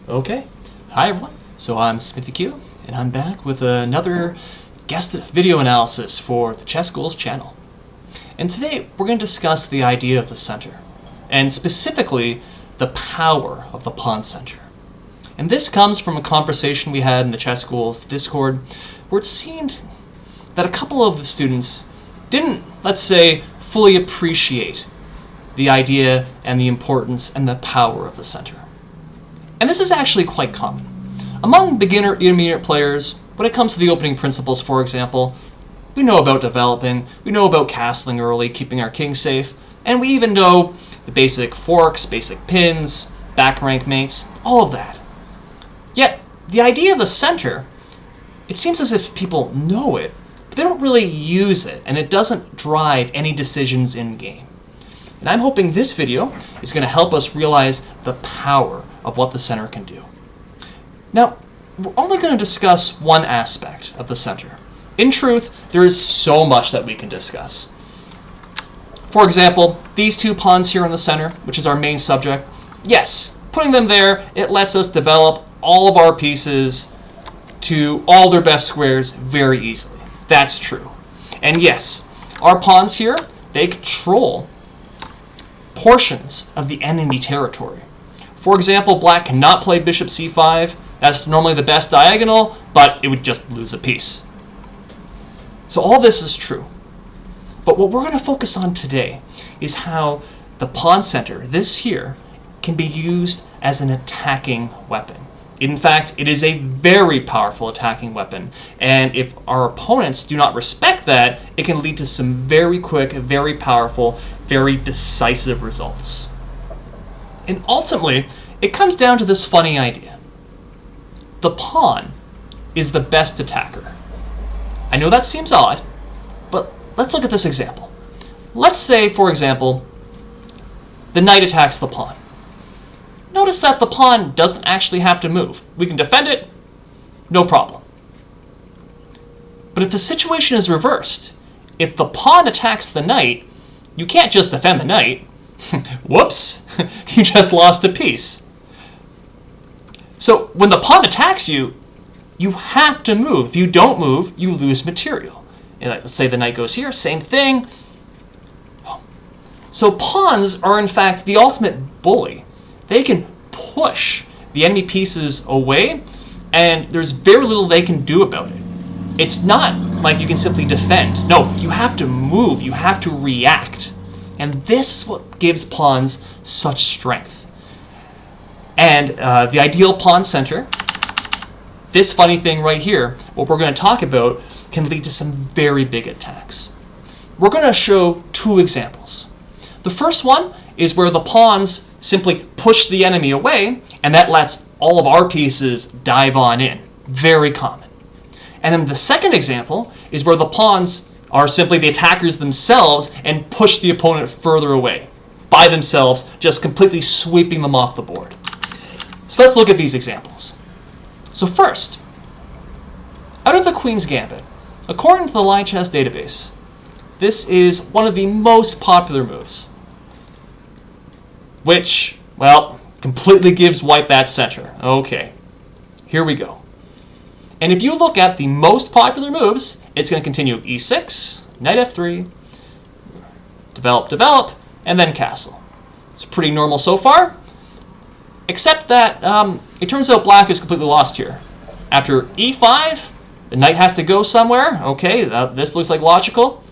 Okay, hi everyone. So I'm SmithyQ, and I'm back with another guest video analysis for the ChessGoals channel. And today we're going to discuss the idea of the center, and specifically the power of the pawn center. And this comes from a conversation we had in the ChessGoals Discord, where it seemed that a couple of the students didn't, let's say, fully appreciate the idea and the importance and the power of the center. And this is actually quite common. Among beginner intermediate players, when it comes to the opening principles, for example, we know about developing, we know about castling early, keeping our king safe, and we even know the basic forks, basic pins, back rank mates, all of that. Yet, the idea of the center, it seems as if people know it, but they don't really use it, and it doesn't drive any decisions in game. And I'm hoping this video is going to help us realize the power of what the center can do. Now, we're only going to discuss one aspect of the center. In truth, there is so much that we can discuss. For example, these two pawns here in the center, which is our main subject, yes, putting them there, it lets us develop all of our pieces to all their best squares very easily. That's true. And yes, our pawns here, they control portions of the enemy territory. For example, black cannot play bishop c5. That's normally the best diagonal, but it would just lose a piece. So all this is true. But what we're going to focus on today is how the pawn center, this here, can be used as an attacking weapon. In fact, it is a very powerful attacking weapon, and if our opponents do not respect that, it can lead to some very quick, very powerful, very decisive results. And ultimately, it comes down to this funny idea. The pawn is the best attacker. I know that seems odd, but let's look at this example. Let's say, for example, the knight attacks the pawn. Notice that the pawn doesn't actually have to move. We can defend it, no problem. But if the situation is reversed, if the pawn attacks the knight, you can't just defend the knight. Whoops, you just lost a piece. So when the pawn attacks you, you have to move. If you don't move, you lose material. And let's say the knight goes here, same thing. So pawns are in fact the ultimate bully. They can push the enemy pieces away, and there's very little they can do about it. It's not like you can simply defend. No, you have to move, you have to react. And this is what gives pawns such strength. And the ideal pawn center, this funny thing right here, what we're going to talk about, can lead to some very big attacks. We're going to show two examples. The first one is where the pawns simply push the enemy away, and that lets all of our pieces dive on in. Very common. And then the second example is where the pawns are simply the attackers themselves and push the opponent further away by themselves, just completely sweeping them off the board. So let's look at these examples. So first, out of the Queen's Gambit, according to the Live Chess database, this is one of the most popular moves, which, well, completely gives white that center. Okay, here we go. And if you look at the most popular moves, it's going to continue e6, knight f3, develop, develop, and then castle. It's pretty normal so far, except that it turns out black is completely lost here. After e5, the knight has to go somewhere. Okay, this looks like logical.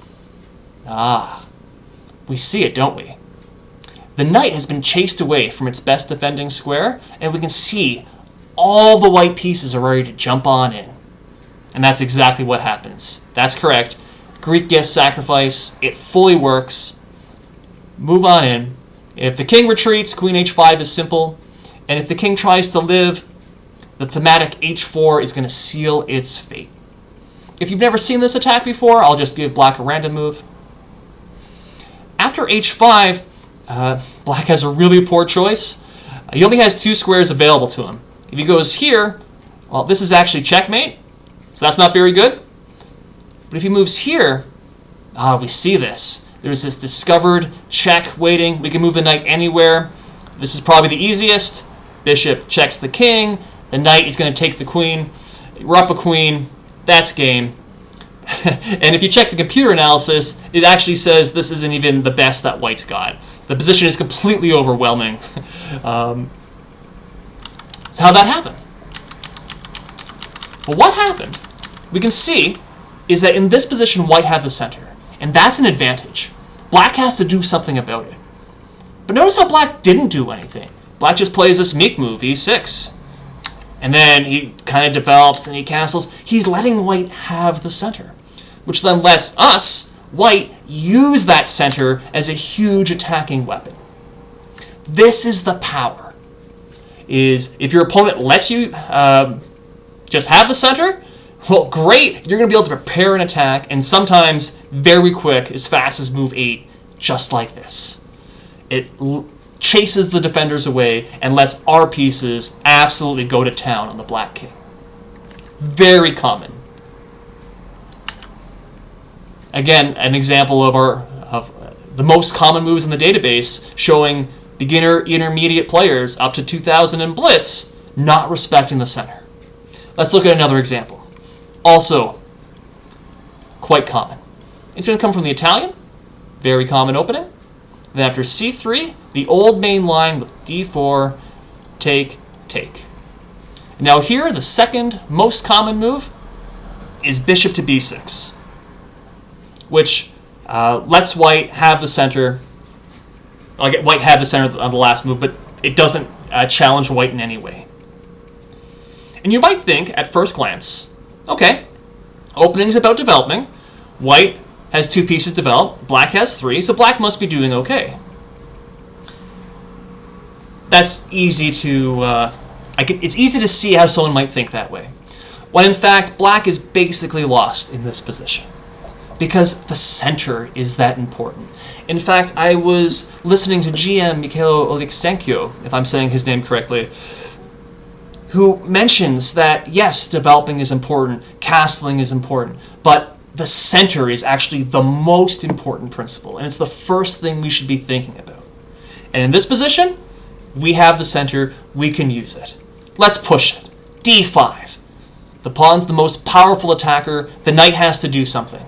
We see it, don't we? The knight has been chased away from its best defending square, and we can see all the white pieces are ready to jump on in. And that's exactly what happens. That's correct. Greek gift sacrifice, it fully works. Move on in. If the king retreats, queen h5 is simple. And if the king tries to live, the thematic h4 is going to seal its fate. If you've never seen this attack before, I'll just give black a random move. After h5, black has a really poor choice. He only has two squares available to him. If he goes here, well, this is actually checkmate, so that's not very good. But if he moves here, we see this. There's this discovered check waiting. We can move the knight anywhere. This is probably the easiest. bishop checks the king, the knight is going to take the queen, we're up a queen, that's game. And if you check the computer analysis, it actually says this isn't even the best that white's got. The position is completely overwhelming. So how'd that happen? Well, what happened, we can see, is that in this position, white had the center. And that's an advantage. Black has to do something about it. But notice how black didn't do anything. Black just plays this meek move, e6. And then he kind of develops and he castles. He's letting white have the center, which then lets us, white, use that center as a huge attacking weapon. This is the power. Is if your opponent lets you just have the center, well, great, you're going to be able to prepare an attack, and sometimes very quick, as fast as move 8, just like this. It chases the defenders away and lets our pieces absolutely go to town on the black king. Very common. Again, an example of the most common moves in the database, showing beginner, intermediate players up to 2000 in Blitz not respecting the center. Let's look at another example. Also, quite common. It's going to come from the Italian. Very common opening. Then after c3, the old main line with d4, take, take. Now here, the second most common move is bishop to b6, which lets white have the center. White had the center on the last move, but it doesn't challenge white in any way. And you might think, at first glance, okay, opening's about developing. White has 2 pieces developed. Black has 3, so black must be doing okay. That's easy to... it's easy to see how someone might think that way. When in fact, black is basically lost in this position, because the center is that important. In fact, I was listening to GM Mikhailo Oleksenkyo, if I'm saying his name correctly, who mentions that, yes, developing is important, castling is important, but the center is actually the most important principle, and it's the first thing we should be thinking about. And in this position, we have the center, we can use it. Let's push it. d5. The pawn's the most powerful attacker, the knight has to do something.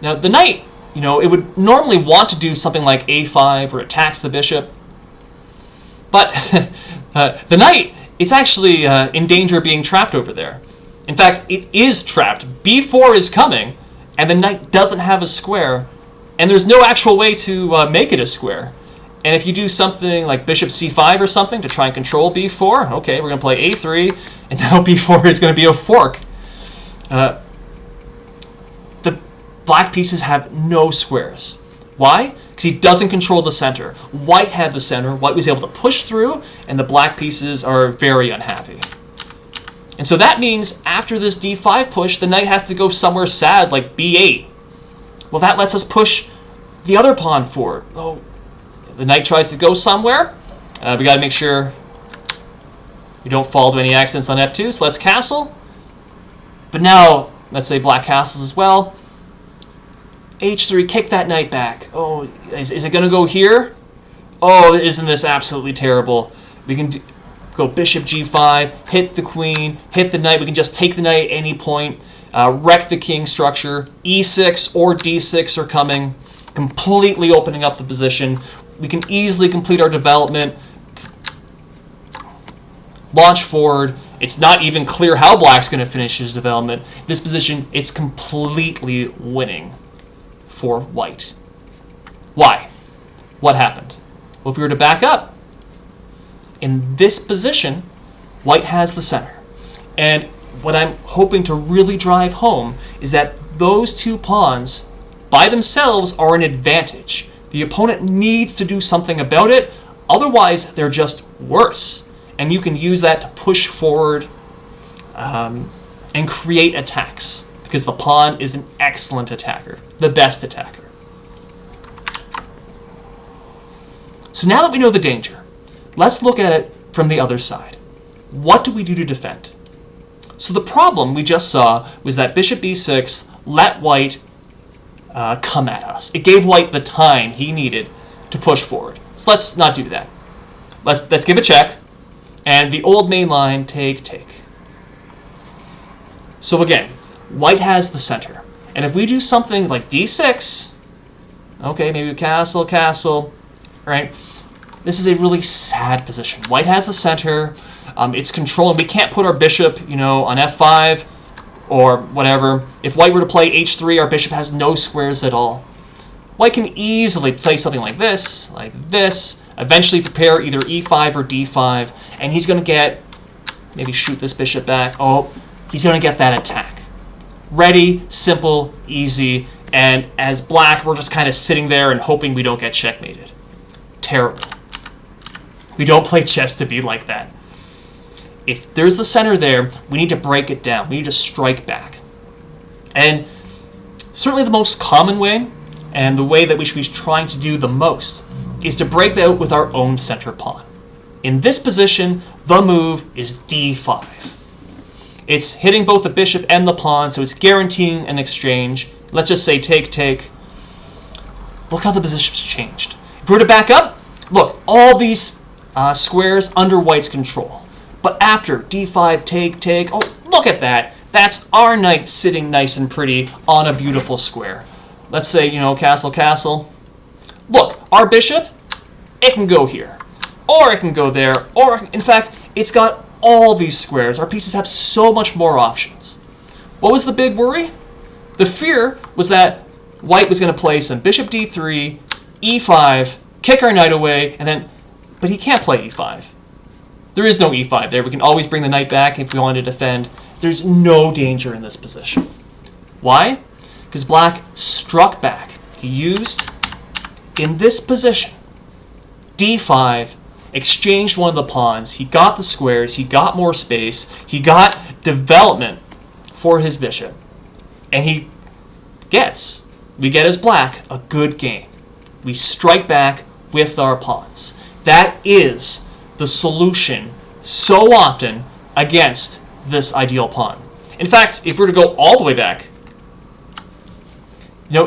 Now, the knight, it would normally want to do something like a5 or attacks the bishop, but the knight, it's actually in danger of being trapped over there. In fact, it is trapped. b4 is coming, and the knight doesn't have a square, and there's no actual way to make it a square. And if you do something like bishop c5 or something to try and control b4, okay, we're going to play a3, and now b4 is going to be a fork. The black pieces have no squares. Why? Because he doesn't control the center. White had the center, white was able to push through, and the black pieces are very unhappy. And so that means after this d5 push, the knight has to go somewhere sad like b8. Well, that lets us push the other pawn forward. Oh, the knight tries to go somewhere. We got to make sure we don't fall to any accidents on f2, so let's castle. But now, let's say black castles as well. h3, kick that knight back. Oh, is it going to go here? Oh, isn't this absolutely terrible? We can go bishop g5, hit the queen, hit the knight. We can just take the knight at any point, wreck the king structure. e6 or d6 are coming, completely opening up the position. We can easily complete our development, launch forward. It's not even clear how black's going to finish his development. This position, it's completely winning for white. Why? What happened? Well, if we were to back up, in this position, white has the center. And what I'm hoping to really drive home is that those 2 pawns by themselves are an advantage. The opponent needs to do something about it, otherwise they're just worse. And you can use that to push forward and create attacks, because the pawn is an excellent attacker, the best attacker. So now that we know the danger, let's look at it from the other side. What do we do to defend? So the problem we just saw was that bishop e6 let white come at us. It gave white the time he needed to push forward. So let's not do that. Let's give a check. And the old main line, take, take. So again, white has the center. And if we do something like d6, okay, maybe castle, castle, right? This is a really sad position. White has the center. It's controlling. We can't put our bishop, on f5 or whatever. If white were to play h3, our bishop has no squares at all. White can easily play something like this, eventually prepare either e5 or d5, and he's going to get, maybe shoot this bishop back. Oh, he's going to get that attack. Ready, simple, easy, and as black, we're just kind of sitting there and hoping we don't get checkmated. Terrible. We don't play chess to be like that. If there's the center there, we need to break it down. We need to strike back. And certainly the most common way, and the way that we should be trying to do the most, is to break out with our own center pawn. In this position, the move is d5. It's hitting both the bishop and the pawn, so it's guaranteeing an exchange. Let's just say take, take. Look how the position's changed. If we were to back up, look, all these squares under white's control. But after d5, take, take, oh, look at that. That's our knight sitting nice and pretty on a beautiful square. Let's say, castle, castle. Look, our bishop, it can go here. Or it can go there. Or, in fact, it's got all these squares. Our pieces have so much more options. What was the big worry? The fear was that white was going to play some bishop d3, e5, kick our knight away, but he can't play e5. There is no e5 there. We can always bring the knight back if we want to defend. There's no danger in this position. Why? Because black struck back. He used, in this position, d5, exchanged one of the pawns. He got the squares. He got more space. He got development for his bishop. And we get as black a good game. We strike back with our pawns. That is the solution so often against this ideal pawn. In fact, if we were to go all the way back,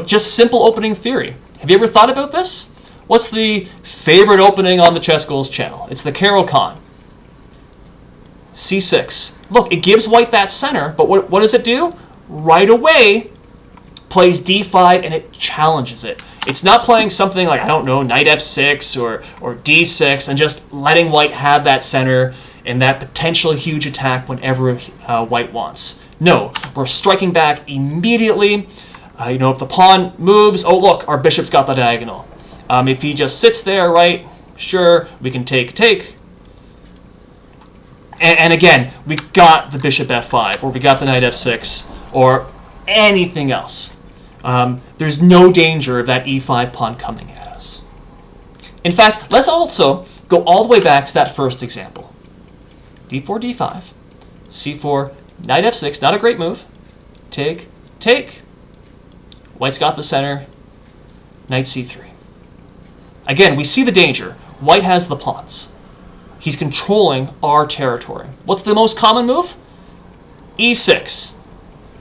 just simple opening theory. Have you ever thought about this? What's the favorite opening on the ChessGoals channel? It's the Caro-Kann. c6. Look, it gives white that center, but what does it do? Right away, plays d5 and it challenges it. It's not playing something like, knight f6 or d6 and just letting white have that center and that potential huge attack whenever white wants. No, we're striking back immediately. If the pawn moves, oh look, our bishop's got the diagonal. If he just sits there, right, sure, we can take, take. And again, we got the bishop f5, or we got the knight f6, or anything else. There's no danger of that e5 pawn coming at us. In fact, let's also go all the way back to that first example. d4, d5, c4, knight f6, not a great move. Take, take. White's got the center. Knight c3. Again, we see the danger. White has the pawns. He's controlling our territory. What's the most common move? e6.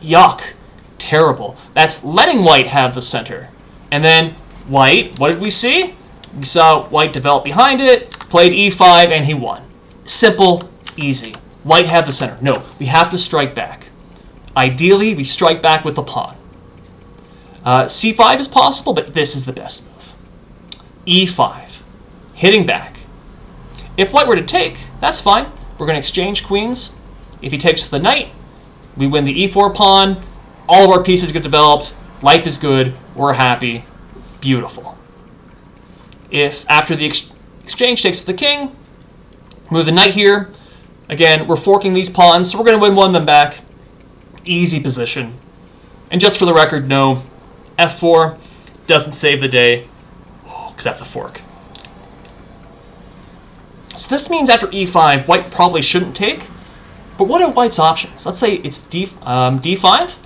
Yuck. Terrible. That's letting white have the center. And then white, what did we see? We saw white develop behind it, played e5, and he won. Simple, easy. White had the center. No, we have to strike back. Ideally, we strike back with the pawn. c5 is possible, but this is the best move. e5. Hitting back. If white were to take, that's fine. We're going to exchange queens. If he takes the knight, we win the e4 pawn. All of our pieces get developed. Life is good. We're happy. Beautiful. If after the exchange takes the king, move the knight here. Again, we're forking these pawns, so we're going to win one of them back. Easy position. And just for the record, no, f4 doesn't save the day, because that's a fork. So this means after e5, white probably shouldn't take. But what are white's options? Let's say it's d5.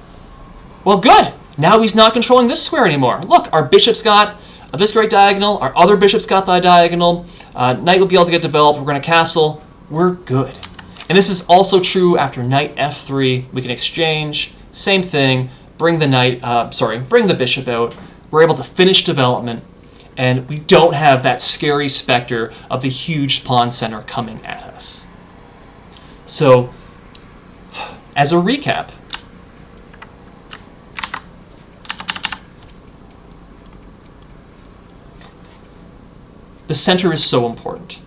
Well, good. Now he's not controlling this square anymore. Look, our bishop's got this great diagonal. Our other bishop's got the diagonal. Knight will be able to get developed. We're going to castle. We're good. And this is also true after knight f3. We can exchange. Same thing. Bring the bring the bishop out. We're able to finish development. And we don't have that scary specter of the huge pawn center coming at us. So, as a recap, the center is so important,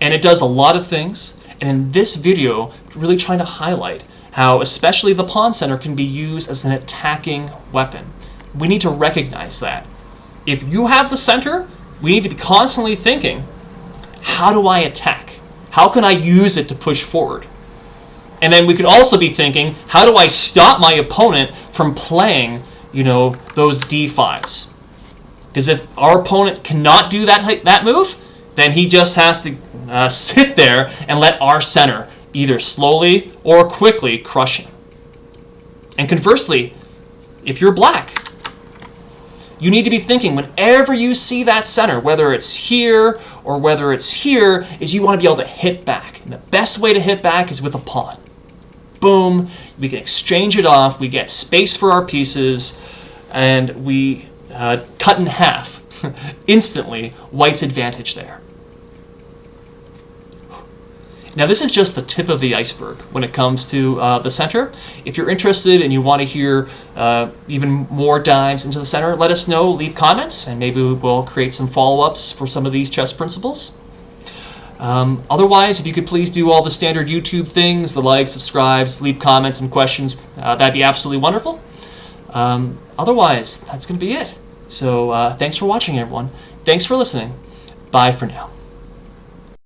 and it does a lot of things. And in this video, really trying to highlight how especially the pawn center can be used as an attacking weapon. We need to recognize that. If you have the center, we need to be constantly thinking, how do I attack? How can I use it to push forward? And then we could also be thinking, how do I stop my opponent from playing, those d5s? Because if our opponent cannot do that move, then he just has to sit there and let our center either slowly or quickly crush him. And conversely, if you're black, you need to be thinking whenever you see that center, whether it's here or whether it's here, is you want to be able to hit back. And the best way to hit back is with a pawn. Boom, we can exchange it off, we get space for our pieces, and we cut in half. Instantly, white's advantage there. Now this is just the tip of the iceberg when it comes to the center. If you're interested and you want to hear even more dives into the center, let us know, leave comments, and maybe we'll create some follow-ups for some of these chess principles. Otherwise, if you could please do all the standard YouTube things, the likes, subscribes, leave comments and questions, that'd be absolutely wonderful. Otherwise, that's going to be it. So thanks for watching, everyone. Thanks for listening. Bye for now.